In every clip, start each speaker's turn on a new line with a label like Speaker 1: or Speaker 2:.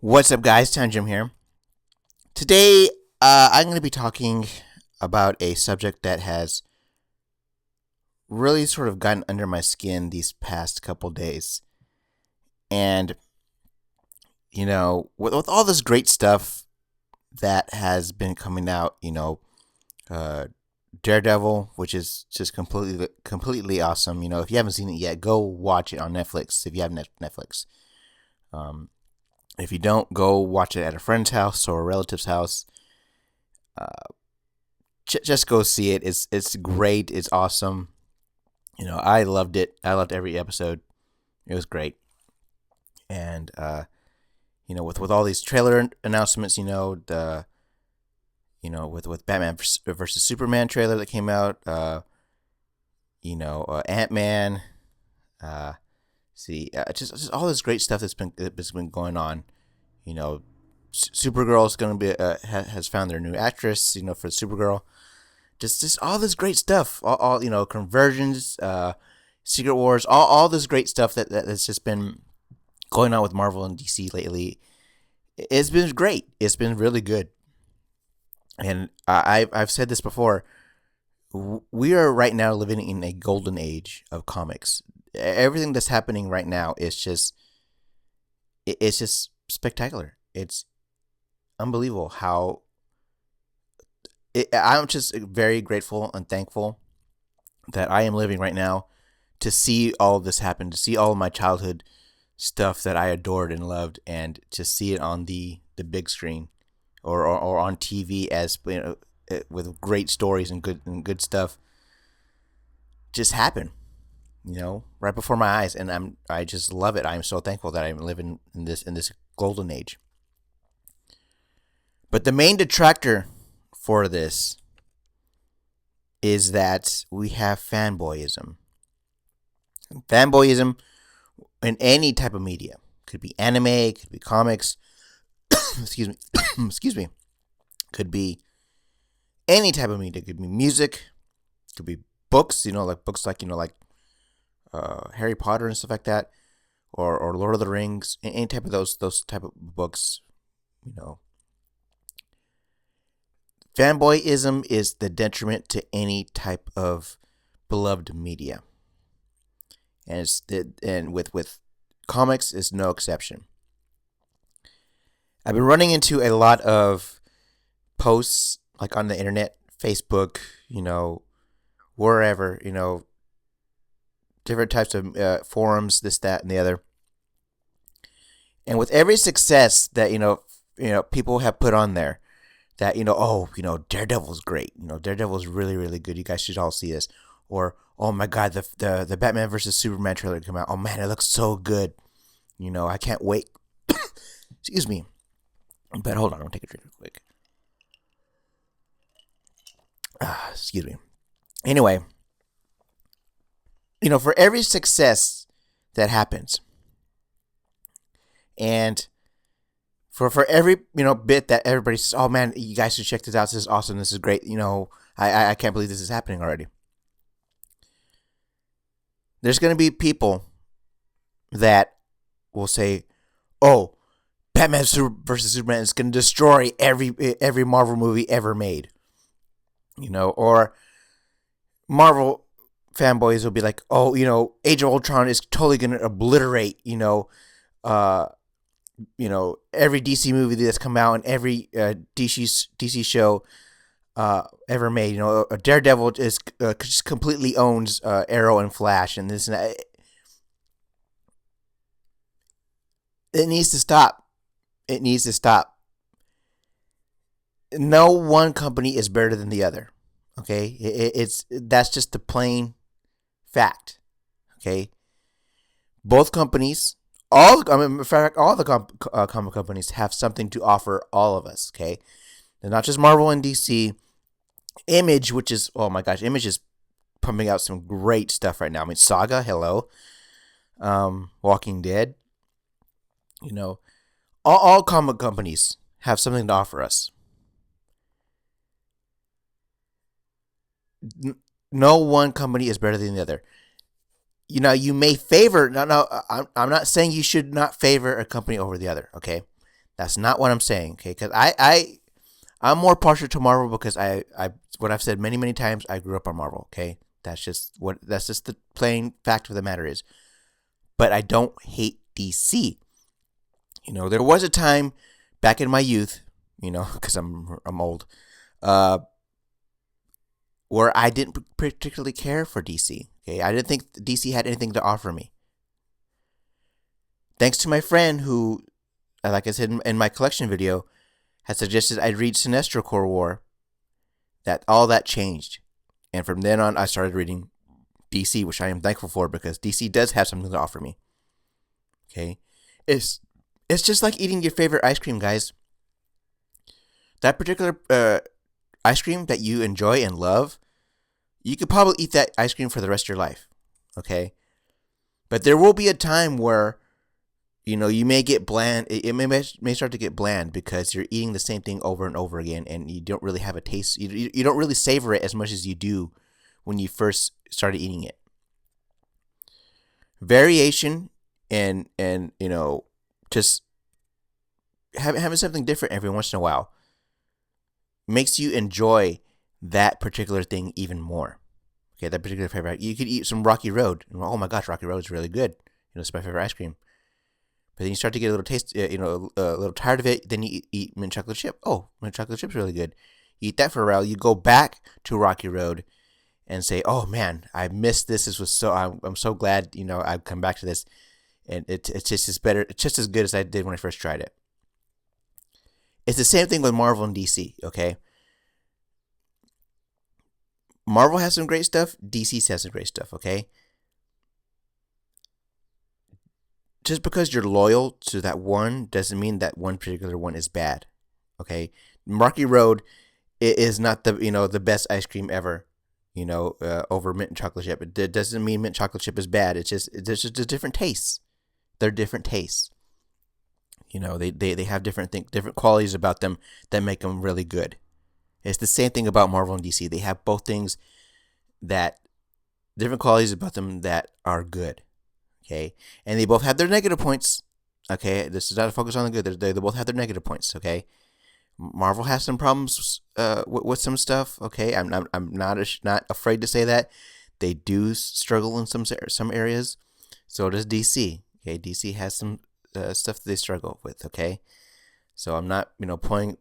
Speaker 1: What's up, guys? Town Jim here. Today, I'm going to be talking about a subject that has really sort of gotten under my skin these past couple days. And, with all this great stuff that has been coming out, uh, Daredevil, which is just completely awesome. If you haven't seen it yet, go watch it on Netflix if you have Netflix. Um, if you don't, go watch it at a friend's house or a relative's house. Uh, just go see it. It's great. It's awesome. I loved it. I loved every episode. It was great. And with all these trailer announcements, with Batman versus Superman trailer that came out, Ant Man, just all this great stuff that's been going on. Supergirl is going to be has found their new actress. For Supergirl, just all this great stuff. All conversions, Secret Wars, all this great stuff that's just been going on with Marvel and DC lately. It's been great. It's been really good. And I've said this before. We are right now living in a golden age of comics. Everything that's happening right now is just spectacular. It's unbelievable how I'm just very grateful and thankful that I am living right now to see all of this happen, to see all of my childhood stuff that I adored and loved, and to see it on the big screen or on TV as with great stories and good stuff just happen, right before my eyes, and I just love it. I'm so thankful that I'm living in this golden age. But the main detractor for this is that we have fanboyism. Fanboyism in any type of media. Could be anime, could be comics, excuse me, excuse me. Could be any type of media. Could be music, could be books, like Harry Potter and stuff like that, or Lord of the Rings, any type of those type of books, you know. Fanboyism is the detriment to any type of beloved media, and with comics is no exception. I've been running into a lot of posts like on the internet, Facebook, wherever, different types of forums, this, that, and the other. And with every success that people have put on there, that Daredevil's great. Daredevil's really really good. You guys should all see this. Or oh my God, the Batman versus Superman trailer came out. Oh man, it looks so good. I can't wait. Excuse me. But hold on, I'm gonna take a drink real quick. Excuse me. Anyway, for every success that happens, and for every bit that everybody says, oh man, you guys should check this out. This is awesome. This is great. I can't believe this is happening already. There's gonna be people that will say, oh, Batman versus Superman is gonna destroy every Marvel movie ever made. Or Marvel fanboys will be like, oh, Age of Ultron is totally gonna obliterate, uh, every DC movie that's come out and every DC show ever made. Daredevil is just completely owns Arrow and Flash and this and that. It needs to stop. It needs to stop. No one company is better than the other. Okay, that's just the plain fact. Okay, both companies, in fact, all the comic companies have something to offer all of us. Okay, they're not just Marvel and DC. Image, which is, oh my gosh, Image is pumping out some great stuff right now. I mean, Saga, hello, Walking Dead. All comic companies have something to offer us. No one company is better than the other. You may favor. No, I'm not saying you should not favor a company over the other. Okay, That's not what I'm saying, okay? Because I'm more partial to Marvel because what I've said many times. I grew up on Marvel, okay? That's just the plain fact of the matter is. But I don't hate DC. There was a time back in my youth, because I'm old, uh, where I didn't particularly care for DC. Okay, I didn't think DC had anything to offer me. Thanks to my friend who, like I said in my collection video, had suggested I read Sinestro Corps War, that all that changed. And from then on, I started reading DC, which I am thankful for because DC does have something to offer me. Okay, it's just like eating your favorite ice cream, guys. That particular ice cream that you enjoy and love, you could probably eat that ice cream for the rest of your life. Okay, but there will be a time where you may get bland. It may start to get bland because you're eating the same thing over and over again, and you don't really have a taste. You don't really savor it as much as you do when you first started eating it. Variation and just having something different every once in a while makes you enjoy that particular thing even more. Okay, that particular favorite. You could eat some Rocky Road. Oh my gosh, Rocky Road is really good. It's my favorite ice cream. But then you start to get a little taste, a little tired of it. Then you eat mint chocolate chip. Oh, mint chocolate chip's really good. You eat that for a while. You go back to Rocky Road and say, "Oh man, I missed this. This was so. I'm so glad. I've come back to this, and it's just as better. It's just as good as I did when I first tried it." It's the same thing with Marvel and DC. Okay, Marvel has some great stuff. DC has some great stuff. Okay. Just because you're loyal to that one doesn't mean that one particular one is bad. Okay, Rocky Road is not the best ice cream ever. Over mint chocolate chip. It doesn't mean mint chocolate chip is bad. It's just a different tastes. They're different tastes. They have different qualities about them that make them really good. It's the same thing about Marvel and DC. They have both things that different qualities about them that are good. Okay, and they both have their negative points. Okay, this is not a focus on the good. They both have their negative points. Okay, Marvel has some problems with some stuff. Okay, I'm not afraid to say that they do struggle in some areas. So does DC. Okay, DC has some stuff that they struggle with. Okay, so I'm not pointing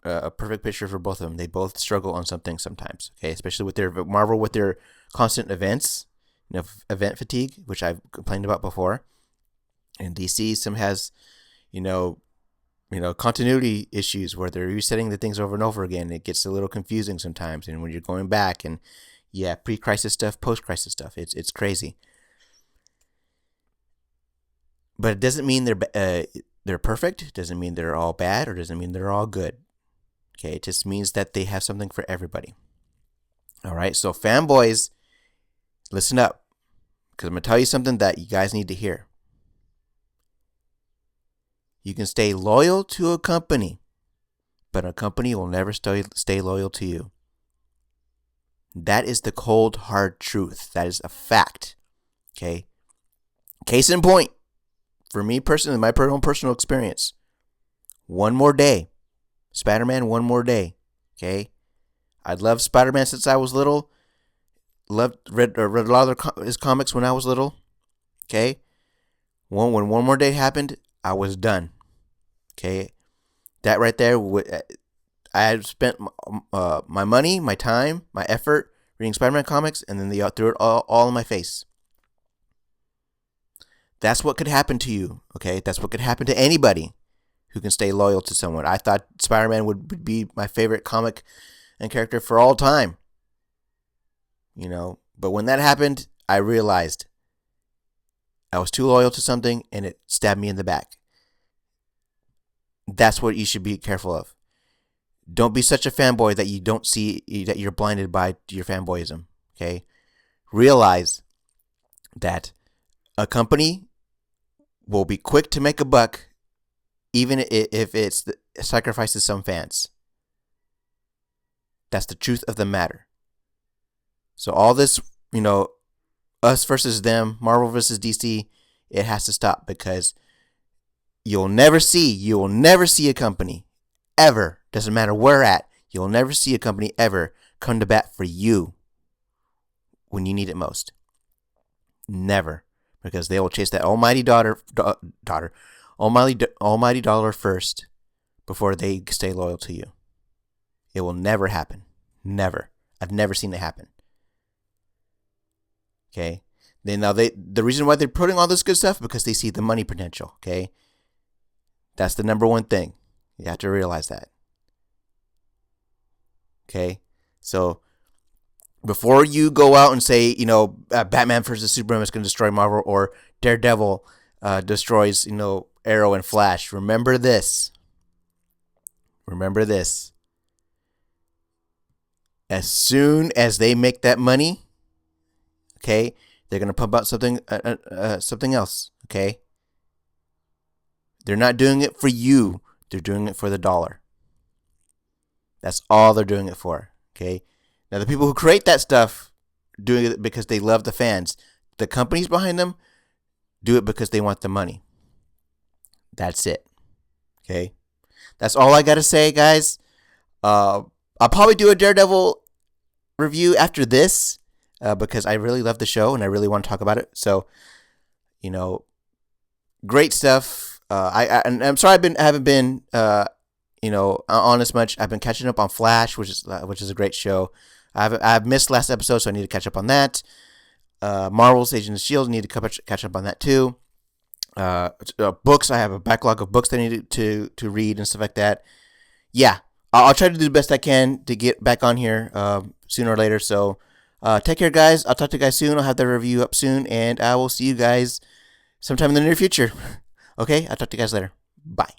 Speaker 1: a perfect picture for both of them. They both struggle on something sometimes. Okay, especially with their Marvel with their constant events. Event fatigue, which I've complained about before, and DC some has, continuity issues where they're resetting the things over and over again. It gets a little confusing sometimes, and when you're going back and pre-crisis stuff, post-crisis stuff, it's crazy. But it doesn't mean they're perfect. It doesn't mean they're all bad, or doesn't mean they're all good. Okay, it just means that they have something for everybody. All right, so fanboys, listen up. Because I'm going to tell you something that you guys need to hear. You can stay loyal to a company, but a company will never stay loyal to you. That is the cold, hard truth. That is a fact. Okay? Case in point, for me personally, my own personal experience, one more day. Spider-Man, one more day. Okay? I loved Spider-Man since I was little. Read a lot of his comics when I was little. Okay, when one more day happened, I was done. Okay, that right there, I had spent my money, my time, my effort reading Spider-Man comics, and then they threw it all in my face. That's what could happen to you. Okay, that's what could happen to anybody who can stay loyal to someone. I thought Spider-Man would be my favorite comic and character for all time. But when that happened, I realized I was too loyal to something and it stabbed me in the back. That's what you should be careful of. Don't be such a fanboy that you don't see that you're blinded by your fanboyism. Okay? Realize that a company will be quick to make a buck even if it sacrifices some fans. That's the truth of the matter. So all this, us versus them, Marvel versus DC, it has to stop because You will never see a company ever, doesn't matter where at, you'll never see a company ever come to bat for you when you need it most. Never. Because they will chase that almighty almighty dollar first before they stay loyal to you. It will never happen. Never. I've never seen it happen. Okay? The reason why they're putting all this good stuff because they see the money potential. Okay? That's the number one thing. You have to realize that. Okay? So before you go out and say, Batman versus Superman is going to destroy Marvel, or Daredevil destroys, Arrow and Flash, remember this. Remember this. As soon as they make that money, okay, they're going to pump out something else, okay? They're not doing it for you. They're doing it for the dollar. That's all they're doing it for, okay? Now, the people who create that stuff doing it because they love the fans. The companies behind them do it because they want the money. That's it, okay? That's all I got to say, guys. I'll probably do a Daredevil review after this because I really love the show and I really want to talk about it. So, great stuff. I'm sorry I haven't been on as much. I've been catching up on Flash, which is a great show. I've missed last episode, so I need to catch up on that. Marvel's Agents of S.H.I.E.L.D. need to catch up on that too. Books, I have a backlog of books that I need to read and stuff like that. Yeah, I'll try to do the best I can to get back on here sooner or later. So take care, guys. I'll talk to you guys soon. I'll have the review up soon, and I will see you guys sometime in the near future. Okay, I'll talk to you guys later. Bye.